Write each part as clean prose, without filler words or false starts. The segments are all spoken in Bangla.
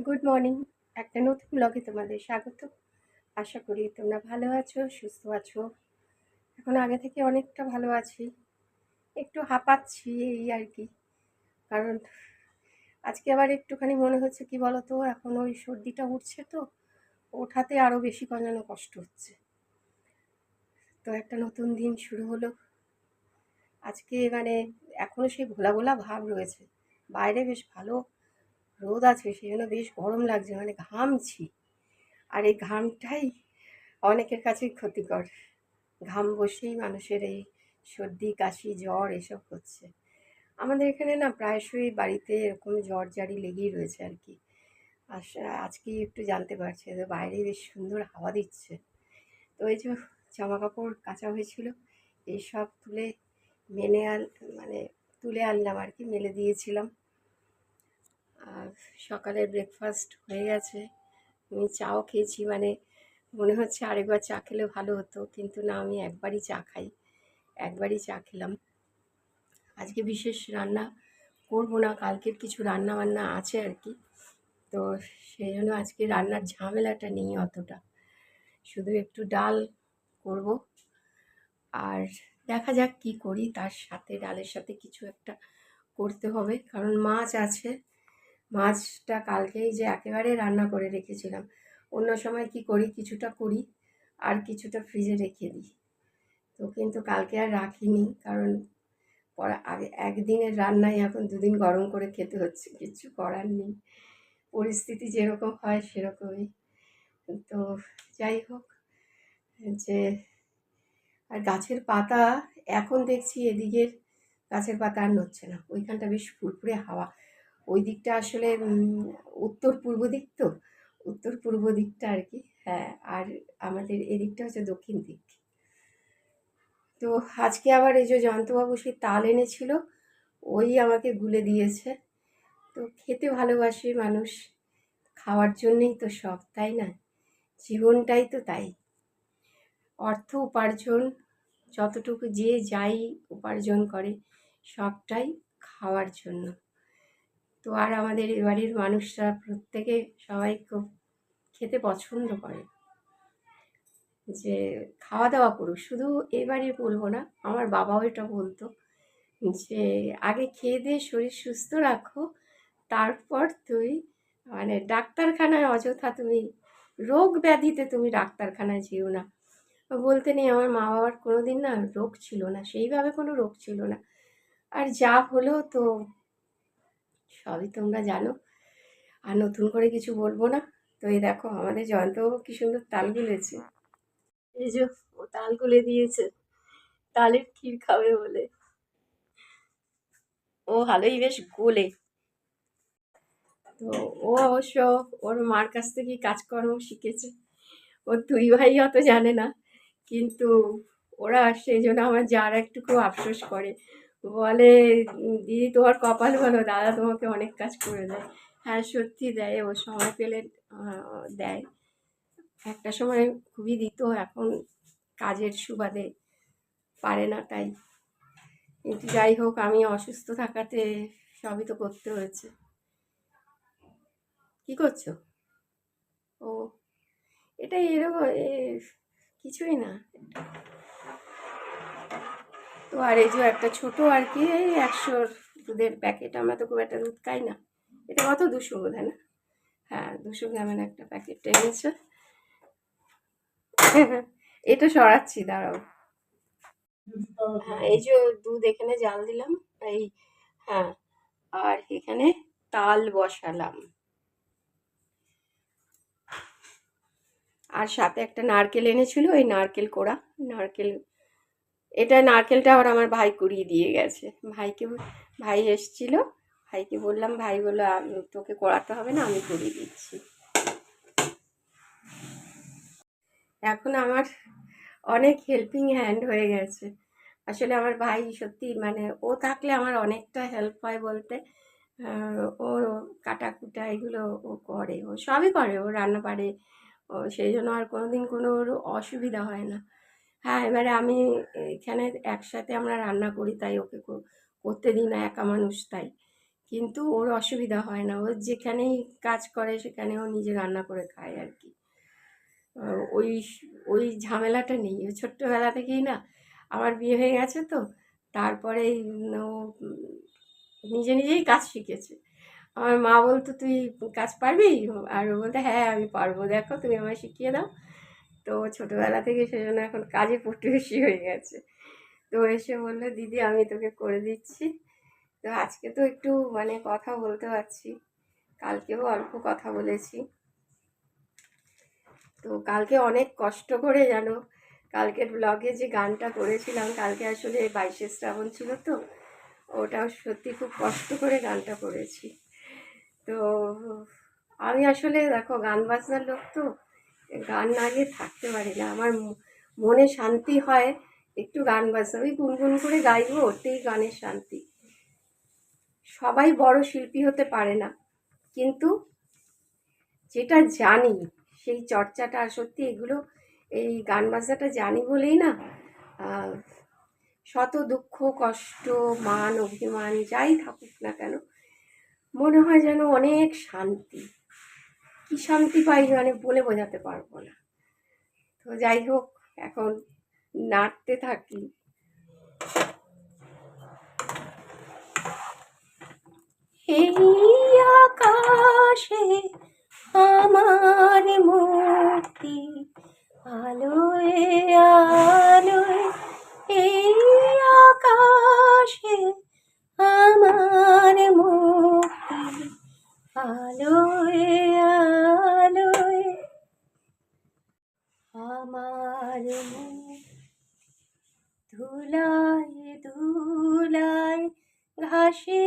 Good morning. একটা নতুন ব্লগে তোমাদের স্বাগত। আশা করি তোমরা ভালো আছো, সুস্থ আছো। এখন আগে থেকে অনেকটা ভালো আছি, একটু হাঁপাচ্ছি এই আর কি। কারণ আজকে আবার একটুখানি মনে হচ্ছে কি বলতো, এখন ওই সর্দিটা উঠছে তো, ওঠাতে আরও বেশি যেন কষ্ট হচ্ছে। তো একটা নতুন দিন শুরু হলো আজকে। এখনও সেই ভোলা ভোলা ভাব রয়েছে। বাইরে বেশ ভালো রোদ আছে, সেই জন্য বেশ গরম লাগছে, ঘামছি। আর এই ঘামটাই অনেকের কাছেই ক্ষতিকর। ঘাম বসেই মানুষের এই সর্দি কাশি জ্বর এসব হচ্ছে। আমাদের এখানে না প্রায়শই বাড়িতে এরকম জ্বর জারি লেগেই রয়েছে আর কি। আজকেই একটু জানতে পারছি যে বাইরে বেশ সুন্দর হাওয়া দিচ্ছে। তো এই যে জামা কাপড় কাচা হয়েছিল, এইসব তুলে মেলে মানে তুলে আনলাম আর কি, মেলে দিয়েছিলাম। আর সকালের ব্রেকফাস্ট হয়ে গেছে, আমি চাও খেয়েছি। মনে হচ্ছে আরেকবার চা খেলে ভালো হতো, কিন্তু না, আমি একবারই চা খেলাম। আজকে বিশেষ রান্না করব না, কালকের কিছু রান্না বান্না আছে আর কি। তো সেই জন্য আজকে রান্নার ঝামেলাটা নেই অতটা, শুধু একটু ডাল করব। আর দেখা যাক কি করি, তার সাথে ডালের সাথে কিছু একটা করতে হবে, কারণ মাছ আছে। মাছটা কালকেই যে একেবারে রান্না করে রেখেছিলাম। অন্য সময় কি করি, কিছুটা করি আর কিছুটা ফ্রিজে রেখে দিই। তো কিন্তু কালকে আর রাখিনি, কারণ আগে একদিনের রান্নাই এখন দুদিন গরম করে খেতে হচ্ছে, কিচ্ছু করার নেই। পরিস্থিতি যেরকম হয় সেরকমই। তো যাই হোক, যে আর গাছের পাতা এখন দেখছি এদিকের গাছের পাতা আর নড়ছে না। ওইখানটা বেশ ফুরফুরে হাওয়া। ওই দিকটা আসলে উত্তর পূর্ব দিক, তো উত্তর পূর্ব দিকটা আর কি। হ্যাঁ, আর আমাদের এদিকটা হচ্ছে দক্ষিণ দিক। তো আজকে আবার এই যে জয়ন্তবাবু সেই তাল এনেছিল, ওই আমাকে গুলে দিয়েছে। তো খেতে ভালোবাসে মানুষ, খাওয়ার জন্যেই তো সব, তাই না? জীবনটাই তো তাই। অর্থ উপার্জন যতটুকু যে যাই উপার্জন করে, সবটাই খাওয়ার জন্য। তো আর আমাদের এ বাড়ির মানুষরা প্রত্যেকে সবাই খুব খেতে পছন্দ করে, যে খাওয়া দাওয়া করুক। শুধু এ বাড়ির বলবো না, আমার বাবাও এটা বলতো, যে আগে খেয়ে দিয়ে শরীর সুস্থ রাখো, তারপর তুই ডাক্তারখানায় অযথা তুমি রোগ ব্যাধিতে তুমি ডাক্তারখানায় যেও না। বলতে নেই, আমার মা বাবার কোনো দিন না রোগ ছিল না, সেইভাবে কোনো রোগ ছিল না। আর যা হলো তো সবই তোমরা জানো, আর নতুন করে কিছু বলবো না। তো এই দেখো আমাদের জয়ন্তবাবু কি সুন্দর তাল গুলেছে, এই যে ও তাল গুলে দিয়েছে তালের ক্ষীর খাবে বলে। ও ভালোই বেশ গোলে। তো ও অবশ্য ওর মার কাছ থেকেই কাজকর্ম শিখেছে। ওর দুই ভাই অত জানে না, কিন্তু ওরা সেই জন্য আমার যারা একটু খুব আফসোস করে, বলে দিদি তোমার কপাল ভালো, দাদা তোমাকে অনেক কাজ করে দেয়। হ্যাঁ সত্যি দেয়, ও সময় পেলে দেয়। একটা সময় খুবই দিত, এখন কাজের সুবাদে পারে না তাই। কিন্তু যাই হোক, আমি অসুস্থ থাকাতে সবই তো করতে হয়েছে। কি করছো? ও, এটা এরকম কিছুই না। তো আর এই যে একটা ছোট আর কি, এই 100 দুধের প্যাকেট, আমরা তো খুব একটা দুধ খাই না। এটা কত, 200 বোধ হয় না? হ্যাঁ, 200 গ্রামের একটা প্যাকেট এনেছে। এটা সরাচ্ছি, দাঁড়াও। হ্যাঁ, এই যে দুধ এখানে জাল দিলাম, এই, হ্যাঁ, আর এখানে তাল বসালাম, আর সাথে একটা নারকেল এনেছিল, এই নারকেল কোড়া, নারকেল, এটা নারকেলটা আবার আমার ভাই কুড়িয়ে দিয়ে গেছে। ভাই এসছিল, ভাইকে বললাম, ভাই বললো তোকে করাতে হবে না, আমি কুড়িয়ে দিচ্ছি। এখন আমার অনেক হেল্পিং হ্যান্ড হয়ে গেছে। আসলে আমার ভাই সত্যি, ও থাকলে আমার অনেকটা হেল্প হয় বলতে। ওর কাটাকুটা এগুলো ও করে, ও সবই করে, ও রান্না পারে। ও সেই জন্য আর কোনোদিন কোনো ওর অসুবিধা হয় না। হ্যাঁ, এবারে আমি এখানে একসাথে আমরা রান্না করি, তাই ওকে করতে দিই না, একা মানুষ তাই। কিন্তু ওর অসুবিধা হয় না, ও যেখানেই কাজ করে সেখানে ও নিজে রান্না করে খায় আর কি। ওই ওই ঝামেলাটা নেই, ও ছোট্টবেলা থেকেই না, আমার বিয়ে হয়ে গেছে তো, তারপরেই ও নিজে নিজেই কাজ শিখেছে। আমার মা বলতো, তুই কাজ পারবি? আর ও বলতো, হ্যাঁ আমি পারবো, দেখো তুমি আমায় শিখিয়ে দাও। তো ছোটবেলা থেকে সেজন্য এখন কাজে পটুবেশী হয়ে গেছে। তো এসে বললো, দিদি আমি তোকে করে দিচ্ছি। তো আজকে তো একটু মানে কথা বলতে পারছি, কালকেও অল্প কথা বলেছি। তো কালকে অনেক কষ্ট করে জানো, কালকের ব্লগে যে গানটা করেছিলাম, কালকে আসলে 22শে শ্রাবণ ছিল তো, ওটাও সত্যি খুব কষ্ট করে গানটা করেছি। তো আমি আসলে দেখো গান বাজনার লোক তো, গান না গিয়ে থাকতে পারি না, আমার মনে শান্তি হয় একটু গান বাজনা, ওই গুনগুন করে গাইবো, ওতেই গানের শান্তি। সবাই বড় শিল্পী হতে পারে না, কিন্তু যেটা জানি সেই চর্চাটা, সত্যি এগুলো, এই গান বাজনাটা জানি বলেই না, আহ, শত দুঃখ কষ্ট মান অভিমান যাই থাকুক না কেন, মনে হয় যেন অনেক শান্তি। কি শান্তি পাই মানে বলে বোঝাতে পারবো না। তো যাই হোক, এখন নাড়তে থাকি। এই আকাশে আমার মুক্তি, আলোয় আলোয় এই আকাশে আমার মুক্তি, আলোয় আলোয় আমার মুক্তি, ধুলায় ধুলায় ঘাসে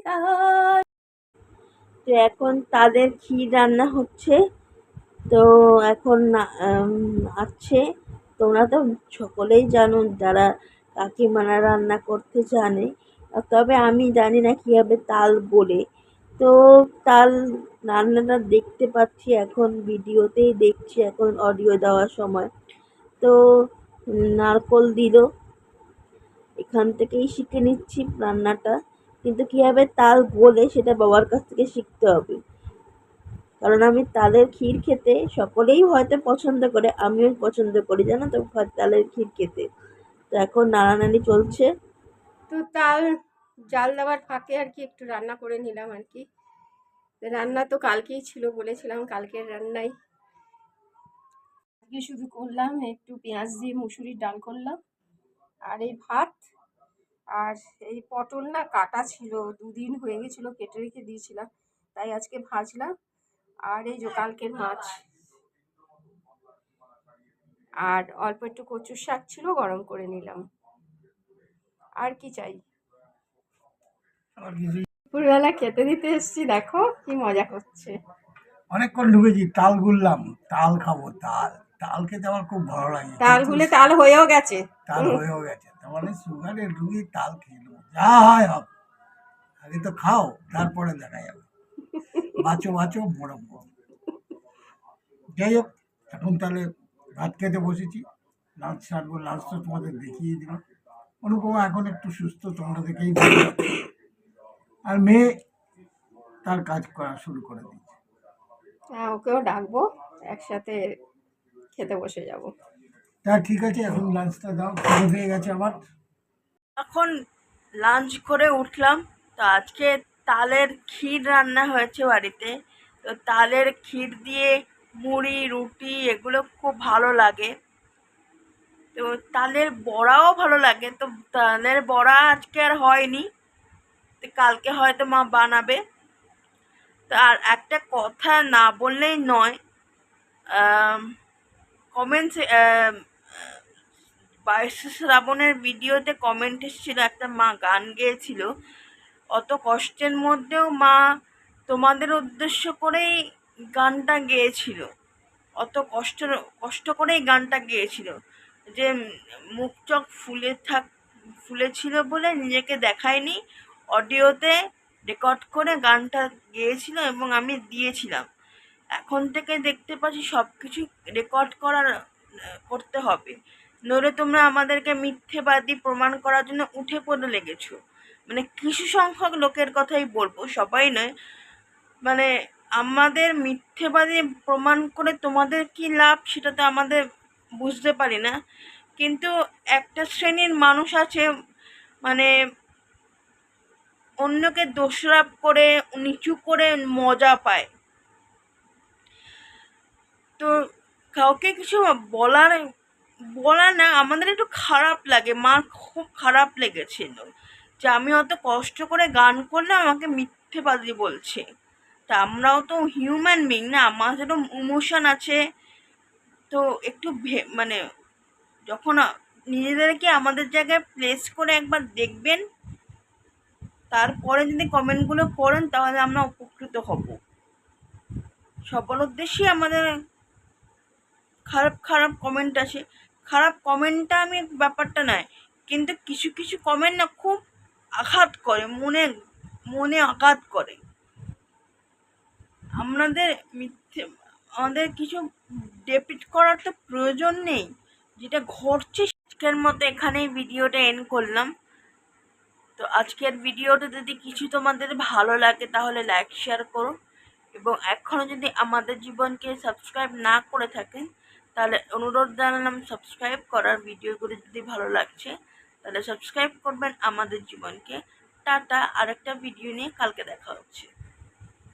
ঘাস। তো এখন তাদের ক্ষীর রান্না হচ্ছে। তো এখন আছে, তোমরা তো সকলেই জানো যারা কাকিমারা রান্না করতে জানে। তবে আমি জানি না কীভাবে তাল গোলে। তো তাল রান্নাটা দেখতে পাচ্ছি, এখন ভিডিওতেই দেখছি, এখন অডিও দেওয়ার সময়। তো নারকোল দিল, এখান থেকেই শিখে নিচ্ছি রান্নাটা। কিন্তু কীভাবে তাল গোলে সেটা বাবার কাছ থেকে শিখতে হবে, কারণ আমি তালের ক্ষীর খেতে সকলেই হয়তো পছন্দ করে, আমিও পছন্দ করি জানো তো তালের ক্ষীর খেতে। তো এখন নাড়ানাড়ি চলছে। তো তাল জাল দেওয়ার ফাঁকে আর কি একটু রান্না করে নিলাম আর কি। রান্না তো কালকেই ছিল, বলেছিলাম কালকের রান্নাই আজকে শুধু করলাম, একটু পেঁয়াজ দিয়ে মুসুরির ডাল করলাম, আর এই ভাত। আর এই পটল না কাটা ছিল, দুদিন হয়ে গেছিলো, কেটে রেখে দিয়েছিলাম, তাই আজকে ভাজলাম। আর এই যে কালকের মাছ, আর অল্প একটু কচুর শাক ছিল, গরম করে নিলাম। আর কি চাই? দুপুরবেলা খেতে দিতে এসছি, দেখো কি মজা করছে। অনেকক্ষণ ঢুকেছি, তাল গুললাম, তাল খাবো, তাল তাল খেতে আমার খুব ভালো লাগে, তাল গুলে তাল হয়েও গেছে। তাল হয়েও গেছে, তার মানে সুগারের রুগী তাল খেয়ে নেবো, যা হয় হবে, আগে তো খাও তারপরে দেখা যাবে, বাঁচো বাঁচো মরো মরো। যাই হোক, এখন তাহলে ভাত খেতে বসেছি, লাঞ্চ সারবো, লাঞ্চ তো তোমাদের দেখিয়ে দিলাম। অনুপমা এখন একটু সুস্থ, তোমরা দেখেই বুঝতে পারছো। আর মেয়ে তার কাজ করা শুরু করে দিয়েছে। হ্যাঁ, ওকেও ডাকবো, একসাথে খেতে বসে যাব। তা ঠিক আছে, এখন লাঞ্চটা দাও, খিদে পেয়ে গেছে আমার। এখন লাঞ্চ করে উঠলাম। তো আজকে তালের ক্ষীর রান্না হয়েছে বাড়িতে। তো তালের ক্ষীর দিয়ে মুড়ি রুটি এগুলো খুব ভালো লাগে। তো তালের বড়াও ভালো লাগে। তো তালের বড়া আজকে আর হয়নি, তো কালকে হয়তো মা বানাবে। তো আর একটা কথা না বললেই নয়, কমেন্টস 22শে শ্রাবণের ভিডিওতে কমেন্ট এসেছিল, একটা মা গান গেয়েছিল, অত কষ্টের মধ্যেও মা তোমাদের উদ্দেশ্য করেই গানটা গেয়েছিল, অত কষ্ট করেই গানটা গেয়েছিল, যে মুখ চোখ ফুলেছিল বলে নিজেকে দেখায়নি, অডিওতে রেকর্ড করে গানটা গেয়েছিল এবং আমি দিয়েছিলাম। এখন থেকে দেখতে পাচ্ছি সব কিছু রেকর্ড করতে হবে, নইলে তোমরা আমাদেরকে মিথ্যেবাদী প্রমাণ করার জন্য উঠে পড়ে লেগেছো। মানে কিছু সংখ্যক লোকের কথাই বলবো, সবাই নয়। মানে আমাদের মিথ্যেবাদী প্রমাণ করে তোমাদের কি লাভ সেটা তো আমাদের বুঝতে পারি না, কিন্তু একটা শ্রেণীর মানুষ আছে মানে অন্যকে দোষারোপ করে নিচু করে মজা পায়। তো কাউকে কিছু বলার বলার না, আমাদের একটু খারাপ লাগে, মার খুব খারাপ লেগেছিল যে আমি অত কষ্ট করে গান করলে আমাকে মিথ্যেবাদী বলছে। তা আমরাও তো হিউম্যান বিং না, আমাদেরও ইমোশন আছে। তো একটু মানে যখন নিজেদেরকে আমাদের জায়গায় প্লেস করে একবার দেখবেন, তারপরে যদি কমেন্টগুলো করেন তাহলে আমরা উপকৃত হব। সবার উদ্দেশ্যে আমাদের খারাপ খারাপ কমেন্ট আসে, খারাপ কমেন্টটা আমি ব্যাপারটা নয়, কিন্তু কিছু কিছু কমেন্ট না খুব আঘাত করে, মনে মনে আঘাত করে। আমাদের মিথ্যে আমাদের কিছু ডেপিট করার তো প্রয়োজন নেই, যেটা ঘটছে। আজকের মতো এখানেই ভিডিওটা এন্ড করলাম। তো আজকের ভিডিওটা যদি কিছু তোমাদের ভালো লাগে তাহলে লাইক শেয়ার করো, এবং এখনও যদি আমাদের জীবনকে সাবস্ক্রাইব না করে থাকেন তাহলে অনুরোধ জানালাম সাবস্ক্রাইব করার। ভিডিওগুলো যদি ভালো লাগছে তাহলে সাবস্ক্রাইব করবেন আমাদের জীবনকে। টাটা, আরেকটা ভিডিও নিয়ে কালকে দেখা হচ্ছে।